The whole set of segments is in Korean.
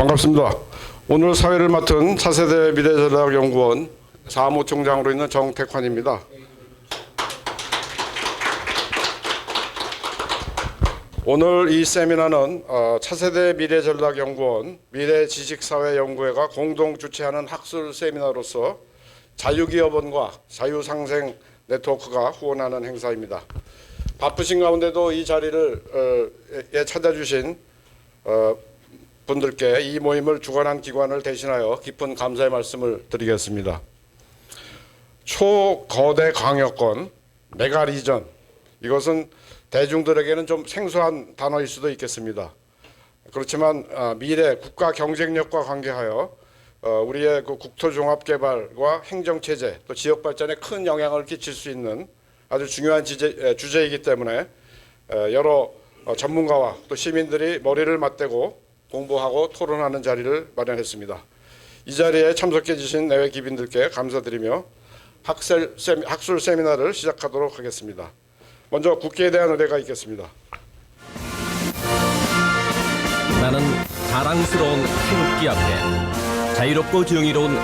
반갑습니다. 오늘 사회를 맡은 차세대 미래전략연구원 사무총장으로 있는 정택환입니다. 오늘 이 세미나는 차세대 미래전략연구원 미래지식사회연구회가 공동 주최하는 학술 세미나로서 자유기업원과 자유상생 네트워크가 후원하는 행사입니다. 바쁘신 가운데도 이 자리를 찾아주신 분들께 이 모임을 주관한 기관을 대신하여 깊은 감사의 말씀을 드리겠습니다. 초거대 광역권, 메가리전, 이것은 대중들에게는 좀 생소한 단어일 수도 있겠습니다. 그렇지만 미래 국가 경쟁력과 관계하여 우리의 그 국토종합개발과 행정체제 또 지역 발전에 큰 영향을 끼칠 수 있는 아주 중요한 주제이기 때문에 여러 전문가와 또 시민들이 머리를 맞대고 공부하고 토론하는 자리를 마련했습니다. 이 자리에 참석해 주신 내외 귀빈들께 감사드리며 학술 세미나를 시작하도록 하겠습니다. 먼저 국기에 대한 의례가 있겠습니다. 나는 자랑스러운 태극기 앞에 자유롭고 정의로운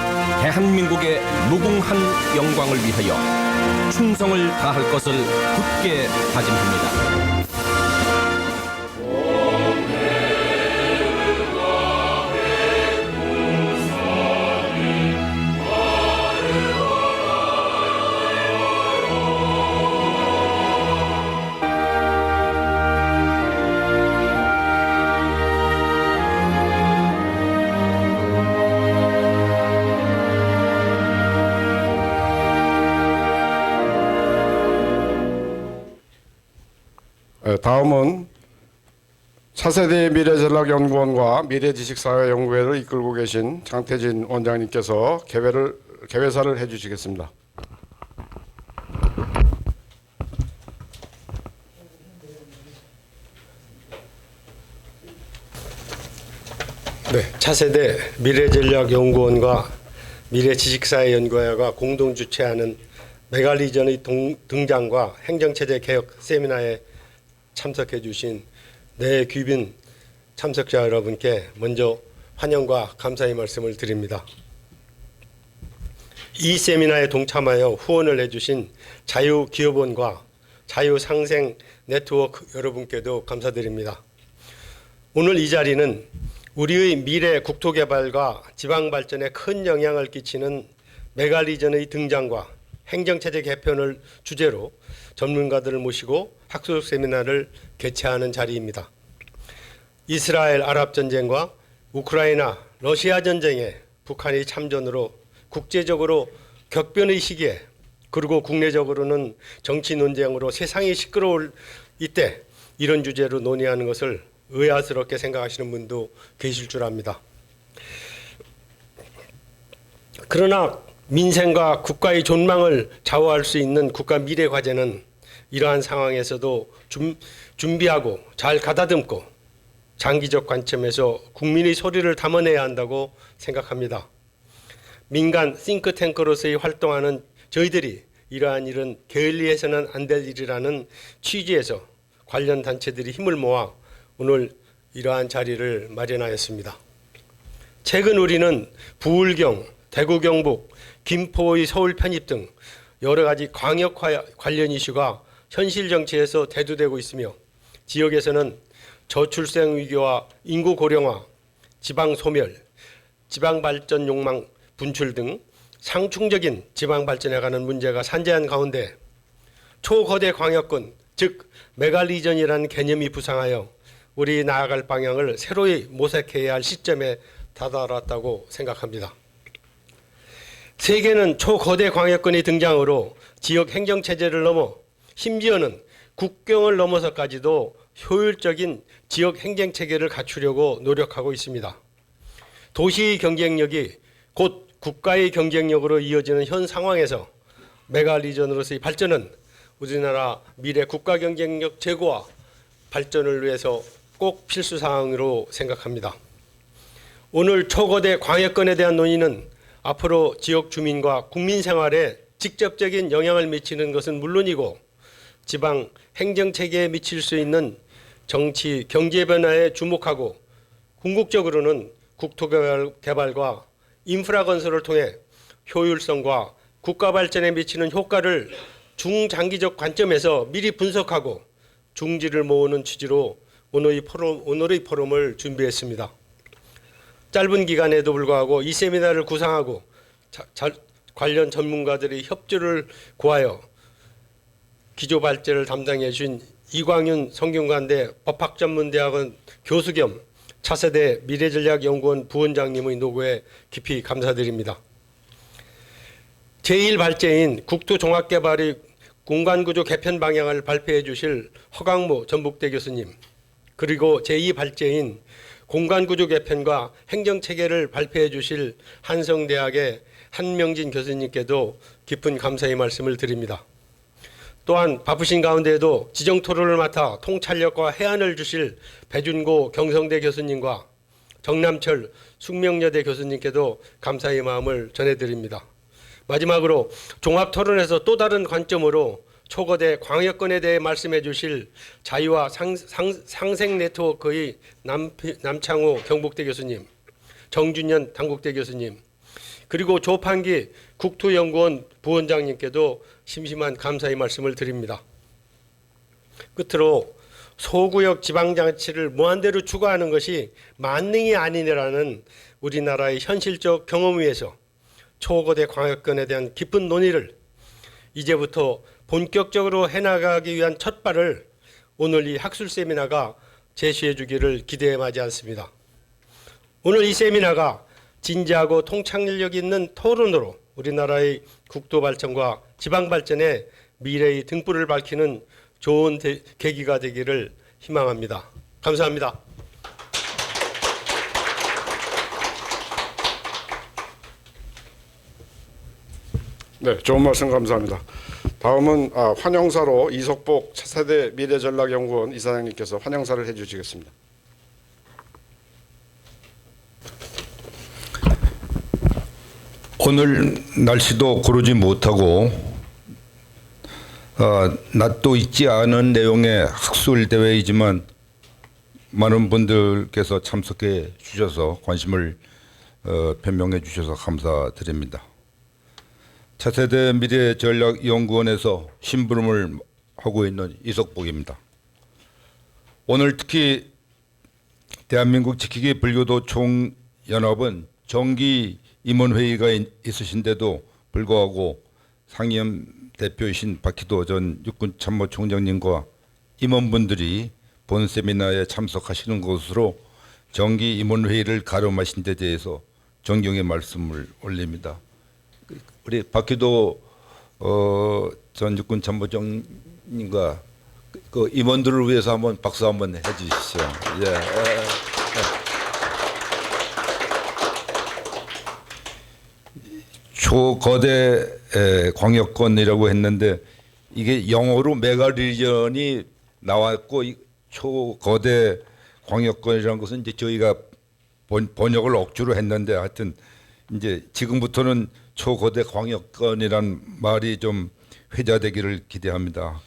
대한민국의 무궁한 영광을 위하여 충성을 다할 것을 굳게 다짐합니다. 다음은 차세대 미래전략연구원과 미래지식사회연구회를 이끌고 계신 장태진 원장님께서 개회사를 해주시겠습니다. 네, 차세대 미래전략연구원과 미래지식사회연구회가 공동 주최하는 메가리전의 등장과 행정체제 개혁 세미나에 참석해 주신 내 귀빈 참석자 여러분께 먼저 환영과 감사의 말씀을 드립니다. 이 세미나에 동참하여 후원을 해주신 자유기업원과 자유상생 네트워크 여러분께도 감사드립니다. 오늘 이 자리는 우리의 미래 국토개발과 지방발전에 큰 영향을 끼치는 메가리전의 등장과 행정체제 개편을 주제로 전문가들을 모시고 학술 세미나를 개최하는 자리입니다. 이스라엘 아랍 전쟁과 우크라이나 러시아 전쟁에 북한이 참전으로 국제적으로 격변의 시기에 그리고 국내적으로는 정치 논쟁으로 세상이 시끄러울 이때 이런 주제로 논의하는 것을 의아스럽게 생각하시는 분도 계실 줄 압니다. 그러나 민생과 국가의 존망을 좌우할 수 있는 국가 미래 과제는 이러한 상황에서도 준비하고 잘 가다듬고 장기적 관점에서 국민의 소리를 담아내야 한다고 생각합니다. 민간 싱크탱크로서의 활동하는 저희들이 이러한 일은 게을리해서는 안 될 일이라는 취지에서 관련 단체들이 힘을 모아 오늘 이러한 자리를 마련하였습니다. 최근 우리는 부울경, 대구 경북, 김포의 서울 편입 등 여러 가지 광역화 관련 이슈가 현실 정치에서 대두되고 있으며 지역에서는 저출생 위기와 인구 고령화, 지방 소멸, 지방 발전 욕망 분출 등 상충적인 지방 발전에 관한 문제가 산재한 가운데 초거대 광역권, 즉 메가리전이라는 개념이 부상하여 우리 나아갈 방향을 새로이 모색해야 할 시점에 다다랐다고 생각합니다. 세계는 초거대 광역권의 등장으로 지역 행정체제를 넘어 심지어는 국경을 넘어서까지도 효율적인 지역 행정체계를 갖추려고 노력하고 있습니다. 도시의 경쟁력이 곧 국가의 경쟁력으로 이어지는 현 상황에서 메가리전으로서의 발전은 우리나라 미래 국가 경쟁력 제고와 발전을 위해서 꼭 필수 사항으로 생각합니다. 오늘 초거대 광역권에 대한 논의는 앞으로 지역 주민과 국민 생활에 직접적인 영향을 미치는 것은 물론이고 지방 행정체계에 미칠 수 있는 정치, 경제 변화에 주목하고 궁극적으로는 국토개발과 인프라 건설을 통해 효율성과 국가 발전에 미치는 효과를 중장기적 관점에서 미리 분석하고 중지를 모으는 취지로 오늘의 포럼을 준비했습니다. 짧은 기간에도 불구하고 이 세미나를 구상하고 관련 전문가들의 협조를 구하여 기조 발제를 담당해 주신 이광윤 성균관대 법학전문대학원 교수 겸 차세대 미래전략연구원 부원장님의 노고에 깊이 감사드립니다. 제1발제인 국토종합개발의 공간구조 개편 방향을 발표해 주실 허강무 전북대 교수님, 그리고 제2발제인 공간구조 개편과 행정체계를 발표해 주실 한성대학의 한명진 교수님께도 깊은 감사의 말씀을 드립니다. 또한 바쁘신 가운데에도 지정토론을 맡아 통찰력과 해안을 주실 배준고 경성대 교수님과 정남철 숙명여대 교수님께도 감사의 마음을 전해드립니다. 마지막으로 종합토론에서 또 다른 관점으로 초거대 광역권에 대해 말씀해 주실 자유와 상생네트워크의 남창호 경북대 교수님, 정준현 당국대 교수님, 그리고 조판기 국토연구원 부원장님께도 심심한 감사의 말씀을 드립니다. 끝으로 소구역 지방자치를 무한대로 추구하는 것이 만능이 아니라는 우리나라의 현실적 경험 위에서 초거대 광역권에 대한 깊은 논의를 이제부터 본격적으로 해나가기 위한 첫발을 오늘 이 학술 세미나가 제시해 주기를 기대해 마지 않습니다. 오늘 이 세미나가 진지하고 통찰력 있는 토론으로 우리나라의 국도 발전과 지방 발전의 미래의 등불을 밝히는 좋은 계기가 되기를 희망합니다. 감사합니다. 네, 좋은 말씀 감사합니다. 다음은 환영사로 이석복 차세대 미래전략연구원 이사장님께서 환영사를 해주시겠습니다. 오늘 날씨도 고르지 못하고 낯도 있지 않은 내용의 학술 대회이지만 많은 분들께서 참석해 주셔서 관심을 표명해 주셔서 감사드립니다. 차세대 미래전략연구원에서 심부름을 하고 있는 이석복입니다. 오늘 특히 대한민국 지키기 불교도 총연합은 정기 임원회의가 있으신데도 불구하고 상임 대표이신 박희도 전 육군참모총장님과 임원분들이 본 세미나에 참석하시는 것으로 정기 임원회의를 가름하신 데 대해서 존경의 말씀을 올립니다. 우리 박희도 전 육군참모총장님과 그 임원들을 위해서 한번 박수 한번 해주시죠. 예. 초거대 광역권이라고 했는데 이게 영어로 메가리전이 나왔고 초거대 광역권이라는 것은 이제 저희가 번역을 억지로 했는데 하여튼 이제 지금부터는 초거대 광역권이란 말이 좀 회자되기를 기대합니다.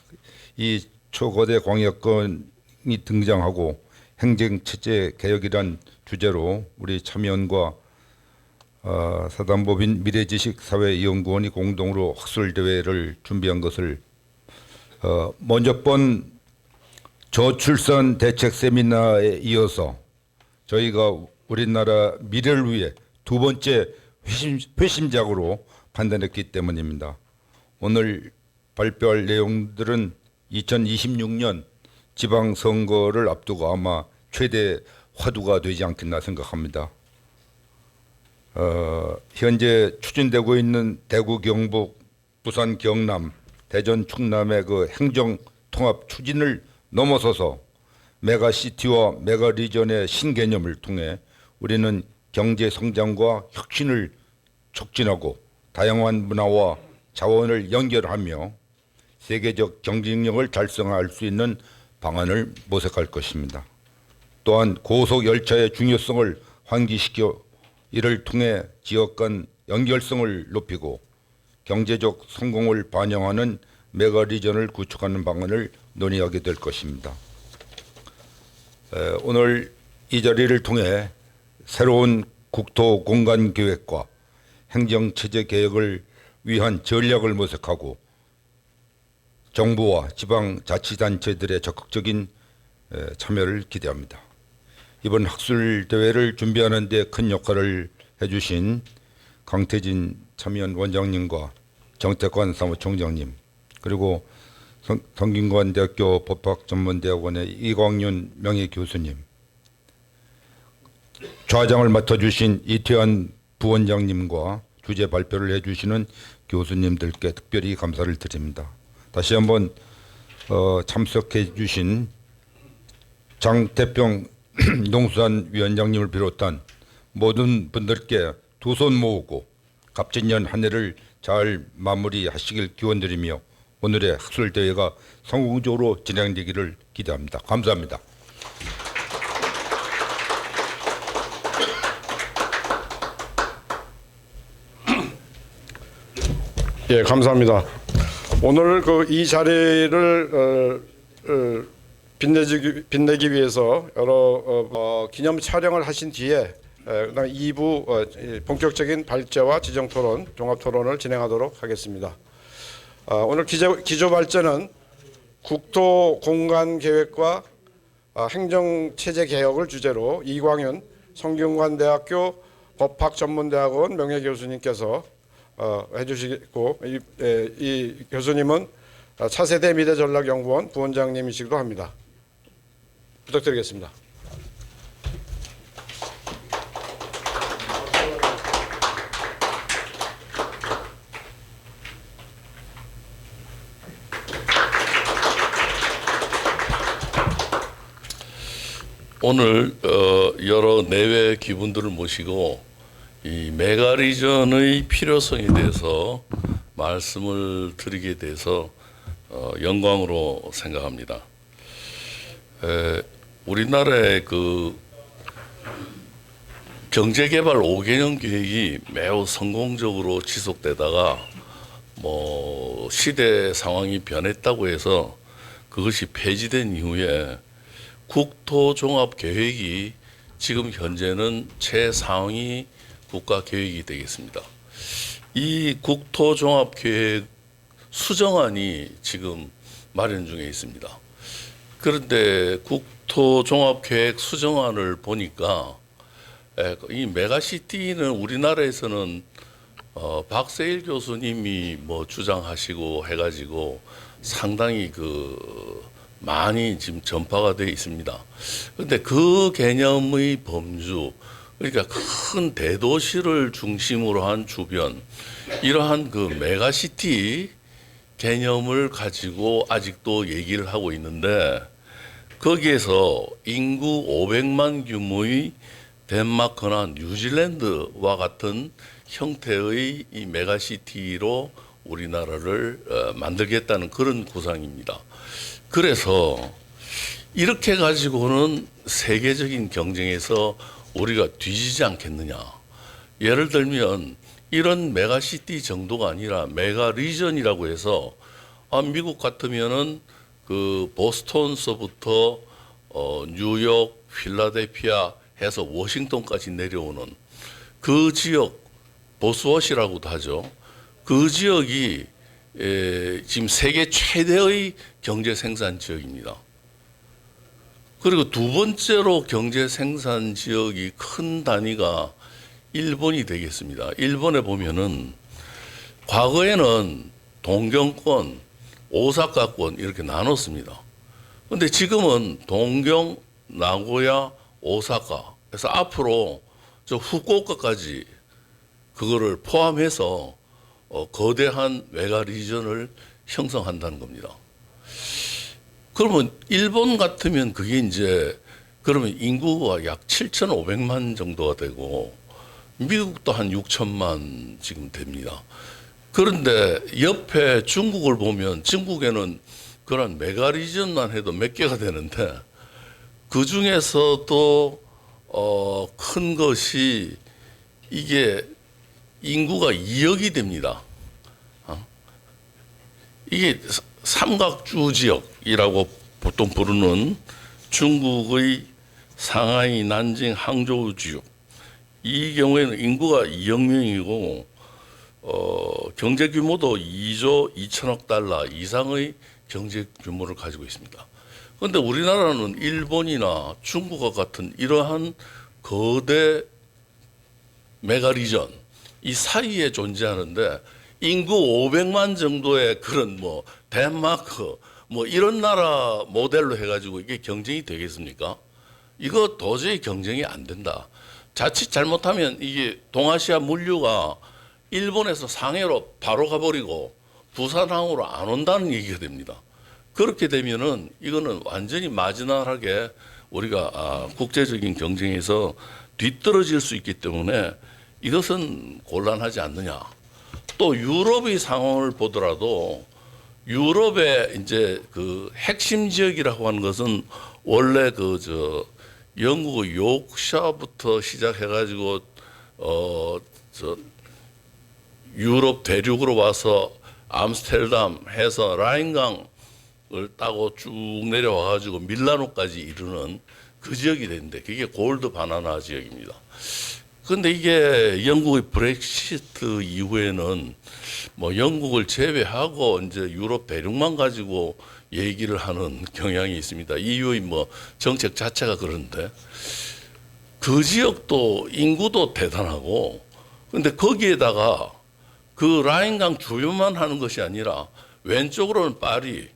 이 초거대 광역권이 등장하고 행정체제 개혁이란 주제로 우리 참여원과 사단법인 미래지식사회연구원이 공동으로 학술대회를 준비한 것을 먼저 번 저출산 대책 세미나에 이어서 저희가 우리나라 미래를 위해 두 번째 회심작으로 판단했기 때문입니다. 오늘 발표할 내용들은 2026년 지방선거를 앞두고 아마 최대 화두가 되지 않겠나 생각합니다. 현재 추진되고 있는 대구, 경북, 부산, 경남, 대전, 충남의 그 행정 통합 추진을 넘어서서 메가시티와 메가리전의 신개념을 통해 우리는 경제 성장과 혁신을 촉진하고 다양한 문화와 자원을 연결하며 세계적 경쟁력을 달성할 수 있는 방안을 모색할 것입니다. 또한 고속 열차의 중요성을 환기시켜 이를 통해 지역 간 연결성을 높이고 경제적 성공을 반영하는 메가리전을 구축하는 방안을 논의하게 될 것입니다. 오늘 이 자리를 통해 새로운 국토 공간 계획과 행정 체제 개혁을 위한 전략을 모색하고 정부와 지방 자치단체들의 적극적인 참여를 기대합니다. 이번 학술 대회를 준비하는 데 큰 역할을 해주신 강태진 참여연 원장님과 정태관 사무총장님, 그리고 성균관대학교 법학전문대학원의 이광윤 명예교수님, 좌장을 맡아주신 이태환 부원장님과 주제 발표를 해주시는 교수님들께 특별히 감사를 드립니다. 다시 한번 참석해 주신 장태병 농수산위원장님을 비롯한 모든 분들께 두 손 모으고 갑진년 한 해를 잘 마무리하시길 기원드리며 오늘의 학술대회가 성공적으로 진행되기를 기대합니다. 감사합니다. 예, 감사합니다. 오늘 이 자리를 빛내기 위해서 여러 기념 촬영을 하신 뒤에 그다음 2부 본격적인 발제와 지정 토론, 종합 토론을 진행하도록 하겠습니다. 오늘 기조 발제는 국토 공간 계획과 행정 체제 개혁을 주제로 이광윤 성균관대학교 법학전문대학원 명예교수님께서 해주시고 이 교수님은 차세대 미래전략연구원 부원장님이시기도 합니다. 부탁드리겠습니다. 오늘 여러 내외 기분들을 모시고 이 메가리전의 필요성에 대해서 말씀을 드리게 돼서 영광으로 생각합니다. 우리나라의 그 경제개발 5개년 계획이 매우 성공적으로 지속되다가 뭐 시대 상황이 변했다고 해서 그것이 폐지된 이후에 국토종합계획이 지금 현재는 최상위 국가계획이 되겠습니다. 이 국토종합계획 수정안이 지금 마련 중에 있습니다. 그런데 국토종합계획 수정안을 보니까 이 메가시티는 우리나라에서는 박세일 교수님이 뭐 주장하시고 해가지고 상당히 많이 지금 전파가 되어 있습니다. 그런데 그 개념의 범주, 그러니까 큰 대도시를 중심으로 한 주변, 이러한 메가시티 개념을 가지고 아직도 얘기를 하고 있는데 거기에서 인구 500만 규모의 덴마크나 뉴질랜드와 같은 형태의 이 메가시티로 우리나라를 만들겠다는 그런 구상입니다. 그래서 이렇게 가지고는 세계적인 경쟁에서 우리가 뒤지지 않겠느냐. 예를 들면 이런 메가시티 정도가 아니라 메가리전이라고 해서 미국 같으면은 보스턴서부터 뉴욕, 필라델피아 해서 워싱턴까지 내려오는 그 지역, 보스워시라고도 하죠. 그 지역이 지금 세계 최대의 경제 생산 지역입니다. 그리고 두 번째로 경제 생산 지역이 큰 단위가 일본이 되겠습니다. 일본에 보면은 과거에는 동경권, 오사카권 이렇게 나눴습니다. 그런데 지금은 동경, 나고야, 오사카 그래서 앞으로 저 후쿠오카까지 그거를 포함해서 거대한 메가리전을 형성한다는 겁니다. 그러면 일본 같으면 그게 이제 그러면 인구가 약 7,500만 정도가 되고 미국도 한 6천만 지금 됩니다. 그런데 옆에 중국을 보면 중국에는 그런 메가리전만 해도 몇 개가 되는데 그 중에서도 큰 것이 이게 인구가 2억이 됩니다. 이게 삼각주 지역이라고 보통 부르는 중국의 상하이, 난징, 항저우 지역 이 경우에는 인구가 2억 명이고 경제 규모도 2조 2천억 달러 이상의 경제 규모를 가지고 있습니다. 그런데 우리나라는 일본이나 중국과 같은 이러한 거대 메가리전 이 사이에 존재하는데 인구 500만 정도의 그런 뭐 덴마크 뭐 이런 나라 모델로 해가지고 이게 경쟁이 되겠습니까? 이거 도저히 경쟁이 안 된다. 자칫 잘못하면 이게 동아시아 물류가 일본에서 상해로 바로 가버리고 부산항으로 안 온다는 얘기가 됩니다. 그렇게 되면은 이거는 완전히 마지막하게 우리가 국제적인 경쟁에서 뒤떨어질 수 있기 때문에 이것은 곤란하지 않느냐. 또 유럽의 상황을 보더라도 유럽의 이제 그 핵심 지역이라고 하는 것은 원래 영국의 요크셔부터 시작해가지고 유럽 대륙으로 와서 암스테르담 해서 라인강을 따고 쭉 내려와가지고 밀라노까지 이르는 그 지역이 되는데 그게 골드 바나나 지역입니다. 그런데 이게 영국의 브렉시트 이후에는 뭐 영국을 제외하고 이제 유럽 대륙만 가지고 얘기를 하는 경향이 있습니다. EU의 뭐 정책 자체가 그런데 그 지역도 인구도 대단하고 근데 거기에다가 그 라인강 주변만 하는 것이 아니라 왼쪽으로는 파리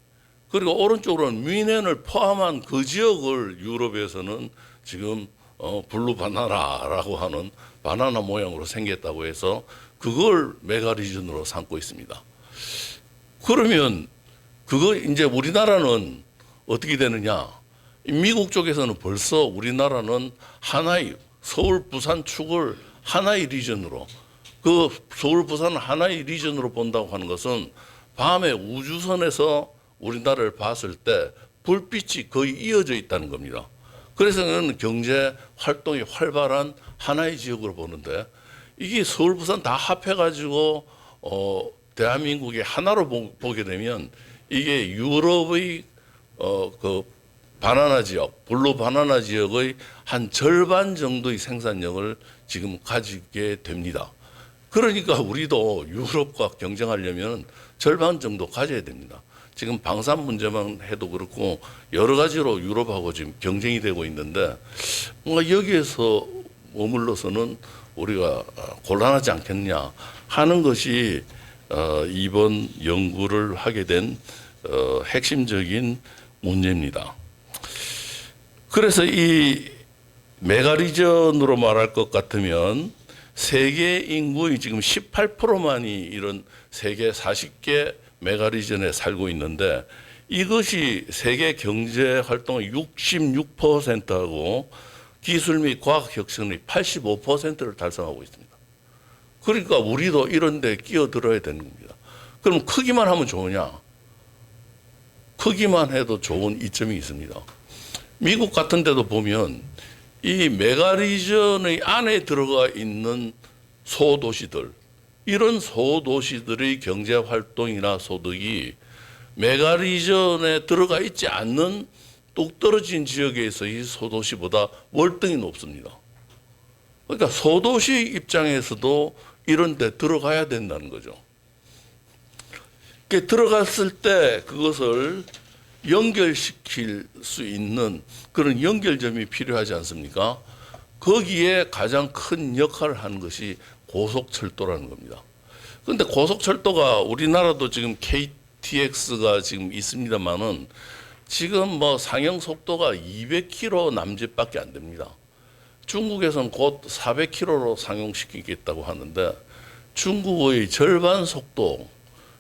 그리고 오른쪽으로는 뮌헨을 포함한 그 지역을 유럽에서는 지금 블루 바나나라고 하는 바나나 모양으로 생겼다고 해서 그걸 메가리전으로 삼고 있습니다. 그러면 그거 이제 우리나라는 어떻게 되느냐? 미국 쪽에서는 벌써 우리나라는 하나의 서울 부산 축을 하나의 리전으로 그 서울 부산을 하나의 리전으로 본다고 하는 것은 밤에 우주선에서 우리나라를 봤을 때 불빛이 거의 이어져 있다는 겁니다. 그래서 저는 경제 활동이 활발한 하나의 지역으로 보는데 이게 서울 부산 다 합해가지고 대한민국의 하나로 보게 되면 이게 유럽의 그 바나나 지역, 블루 바나나 지역의 한 절반 정도의 생산력을 지금 가지게 됩니다. 그러니까 우리도 유럽과 경쟁하려면 절반 정도 가져야 됩니다. 지금 방산 문제만 해도 그렇고 여러 가지로 유럽하고 지금 경쟁이 되고 있는데 뭔가 여기에서 머물러서는 우리가 곤란하지 않겠냐 하는 것이 이번 연구를 하게 된 핵심적인 문제입니다. 그래서 이 메가리전으로 말할 것 같으면 세계 인구의 지금 18%만이 이런 세계 40개 메가리전에 살고 있는데 이것이 세계 경제 활동의 66%하고 기술 및 과학 혁신의 85%를 달성하고 있습니다. 그러니까 우리도 이런 데 끼어들어야 되는 겁니다. 그럼 크기만 하면 좋으냐? 크기만 해도 좋은 이점이 있습니다. 미국 같은 데도 보면 이 메가리전의 안에 들어가 있는 소도시들 이런 소도시들의 경제 활동이나 소득이 메가리전에 들어가 있지 않는 뚝 떨어진 지역에서의 소도시보다 월등히 높습니다. 그러니까 소도시 입장에서도 이런 데 들어가야 된다는 거죠. 들어갔을 때 그것을 연결시킬 수 있는 그런 연결점이 필요하지 않습니까? 거기에 가장 큰 역할을 하는 것이 고속철도라는 겁니다. 그런데 고속철도가 우리나라도 지금 KTX가 지금 있습니다만은 지금 뭐 상영 속도가 200km 남짓밖에 안 됩니다. 중국에서는 곧 400km로 상용시키겠다고 하는데 중국의 절반 속도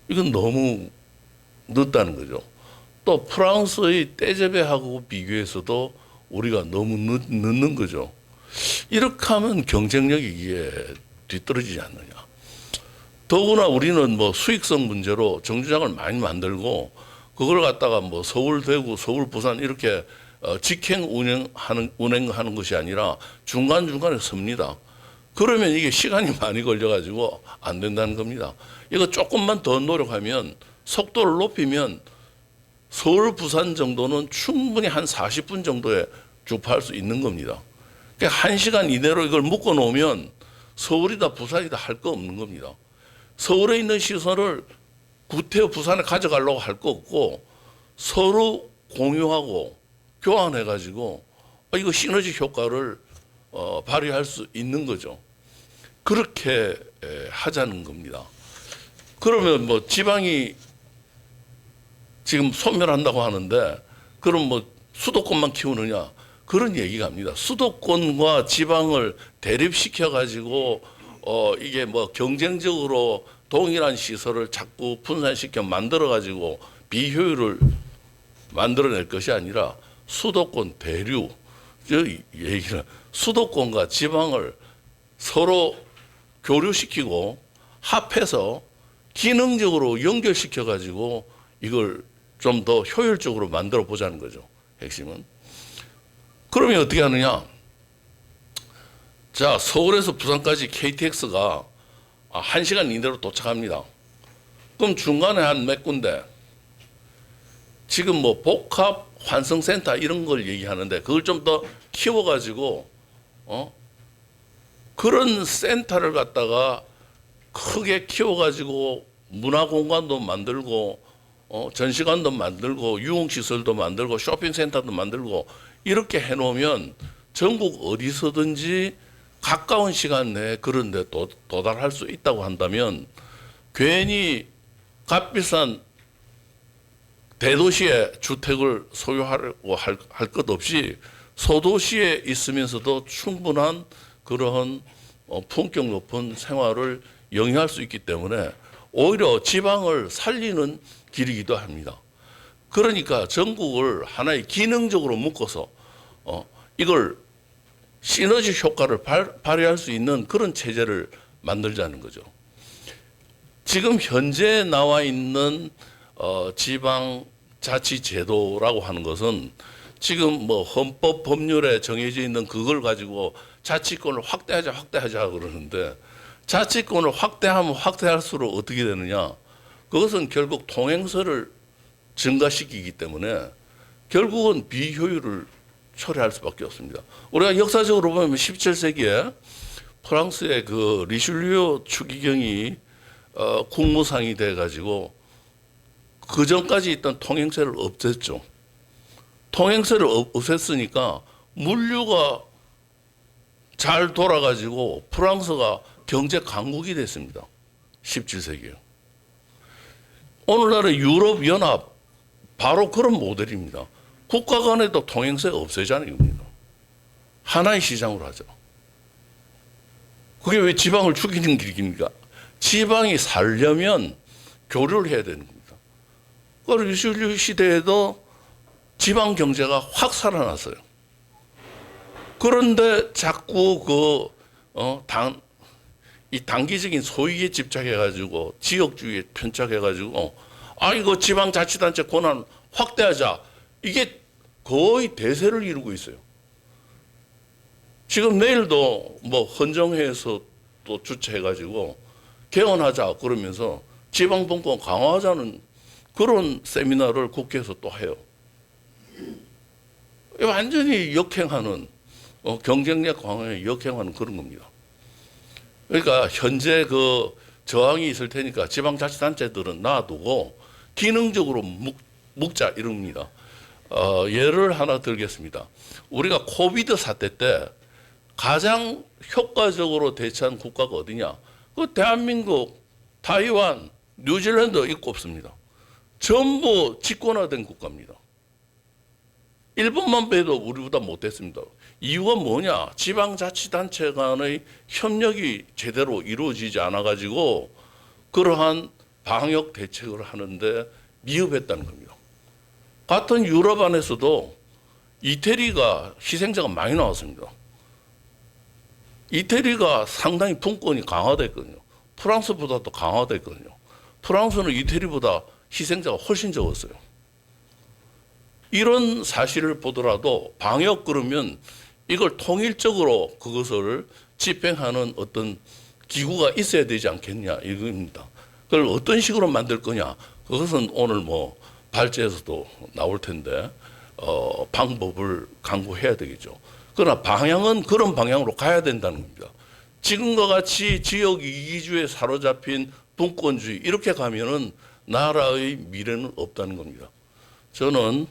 이건 너무 늦다는 거죠. 또 프랑스의 떼제베하고 비교해서도 우리가 너무 늦는 거죠. 이렇게 하면 경쟁력이 이게 뒤떨어지지 않느냐. 더구나 우리는 뭐 수익성 문제로 정류장을 많이 만들고 그걸 갖다가 뭐 서울, 대구, 서울, 부산 이렇게 직행 운행하는 것이 아니라 중간중간에 섭니다. 그러면 이게 시간이 많이 걸려가지고 안 된다는 겁니다. 이거 조금만 더 노력하면 속도를 높이면 서울, 부산 정도는 충분히 한 40분 정도에 주파할 수 있는 겁니다. 그러니까 1시간 이내로 이걸 묶어 놓으면 서울이다 부산이다 할 거 없는 겁니다. 서울에 있는 시설을 구태여 부산에 가져가려고 할 거 없고 서로 공유하고 교환해 가지고 이거 시너지 효과를 발휘할 수 있는 거죠. 그렇게 하자는 겁니다. 그러면 뭐 지방이 지금 소멸한다고 하는데 그럼 뭐 수도권만 키우느냐 그런 얘기가 합니다. 수도권과 지방을 대립시켜 가지고 이게 뭐 경쟁적으로 동일한 시설을 자꾸 분산시켜 만들어 가지고 비효율을 만들어낼 것이 아니라 수도권 대류, 얘기는 수도권과 지방을 서로 교류시키고 합해서 기능적으로 연결시켜 가지고 이걸 좀 더 효율적으로 만들어 보자는 거죠. 핵심은. 그러면 어떻게 하느냐? 자, 서울에서 부산까지 KTX가 1시간 이내로 도착합니다. 그럼 중간에 한 몇 군데 지금 뭐 복합 환승센터 이런 걸 얘기하는데 그걸 좀 더 키워가지고 그런 센터를 갖다가 크게 키워가지고 문화공간도 만들고 전시관도 만들고 유흥시설도 만들고 쇼핑센터도 만들고 이렇게 해놓으면 전국 어디서든지 가까운 시간 내에 그런 데 도달할 수 있다고 한다면 괜히 값비싼 대도시에 주택을 소유하려고 할 것 없이 소도시에 있으면서도 충분한 그러한 품격 높은 생활을 영위할 수 있기 때문에 오히려 지방을 살리는 길이기도 합니다. 그러니까 전국을 하나의 기능적으로 묶어서 이걸 시너지 효과를 발휘할 수 있는 그런 체제를 만들자는 거죠. 지금 현재 나와 있는 지방자치제도라고 하는 것은 지금 뭐 헌법 법률에 정해져 있는 그걸 가지고 자치권을 확대하자 그러는데 자치권을 확대하면 확대할수록 어떻게 되느냐? 그것은 결국 통행서를 증가시키기 때문에 결국은 비효율을 초래할 수밖에 없습니다. 우리가 역사적으로 보면 17세기에 프랑스의 그 리슐리오 추기경이 국무상이 돼 가지고 그 전까지 있던 통행세를 없앴죠. 통행세를 없앴으니까 물류가 잘 돌아가지고 프랑스가 경제 강국이 됐습니다. 17세기에. 오늘날의 유럽연합 바로 그런 모델입니다. 국가 간에도 통행세 없애자는 겁니다. 하나의 시장으로 하죠. 그게 왜 지방을 죽이는 길입니까? 지방이 살려면 교류를 해야 되는 겁니다. 그 리슐리오 시대에도 지방 경제가 확 살아났어요. 그런데 자꾸 이 단기적인 소유에 집착해가지고 지역주의에 편착해가지고 이거 지방자치단체 권한 확대하자. 이게 거의 대세를 이루고 있어요. 지금 내일도 뭐 헌정회에서 또 주최해가지고 개헌하자 그러면서 지방분권 강화하자는 그런 세미나를 국회에서 또 해요. 완전히 역행하는 경쟁력 강화에 역행하는 그런 겁니다. 그러니까 현재 그 저항이 있을 테니까 지방자치단체들은 놔두고 기능적으로 묶자 이럽니다. 예를 하나 들겠습니다. 우리가 코비드 사태 때 가장 효과적으로 대처한 국가가 어디냐? 그 대한민국, 타이완, 뉴질랜드 있고 없습니다. 전부 집권화된 국가입니다. 일본만 빼도 우리보다 못했습니다. 이유가 뭐냐? 지방자치단체 간의 협력이 제대로 이루어지지 않아가지고 그러한 방역 대책을 하는데 미흡했다는 겁니다. 같은 유럽 안에서도 이태리가 희생자가 많이 나왔습니다. 이태리가 상당히 분권이 강화됐거든요. 프랑스보다도 강화됐거든요. 프랑스는 이태리보다 희생자가 훨씬 적었어요. 이런 사실을 보더라도 방역 그러면 이걸 통일적으로 그것을 집행하는 어떤 기구가 있어야 되지 않겠냐 이겁니다. 그걸 어떤 식으로 만들 거냐 그것은 오늘 뭐 발제에서도 나올 텐데 방법을 강구해야 되겠죠. 그러나 방향은 그런 방향으로 가야 된다는 겁니다. 지금과 같이 지역 이기주의에 사로잡힌 분권주의 이렇게 가면은 나라의 미래는 없다는 겁니다. 저는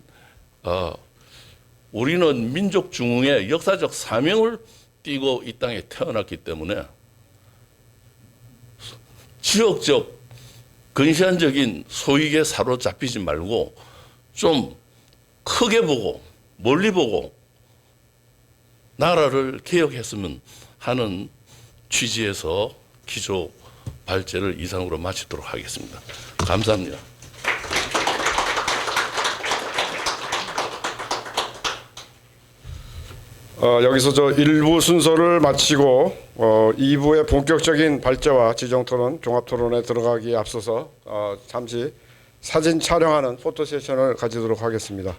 우리는 민족 중흥의 역사적 사명을 띠고 이 땅에 태어났기 때문에 지역적 근시안적인 소익에 사로잡히지 말고 좀 크게 보고 멀리 보고 나라를 개혁했으면 하는 취지에서 기조 발제를 이상으로 마치도록 하겠습니다. 감사합니다. 여기서 저 1부 순서를 마치고 2부의 본격적인 발제와 지정토론, 종합토론에 들어가기에 앞서서 잠시 사진 촬영하는 포토세션을 가지도록 하겠습니다.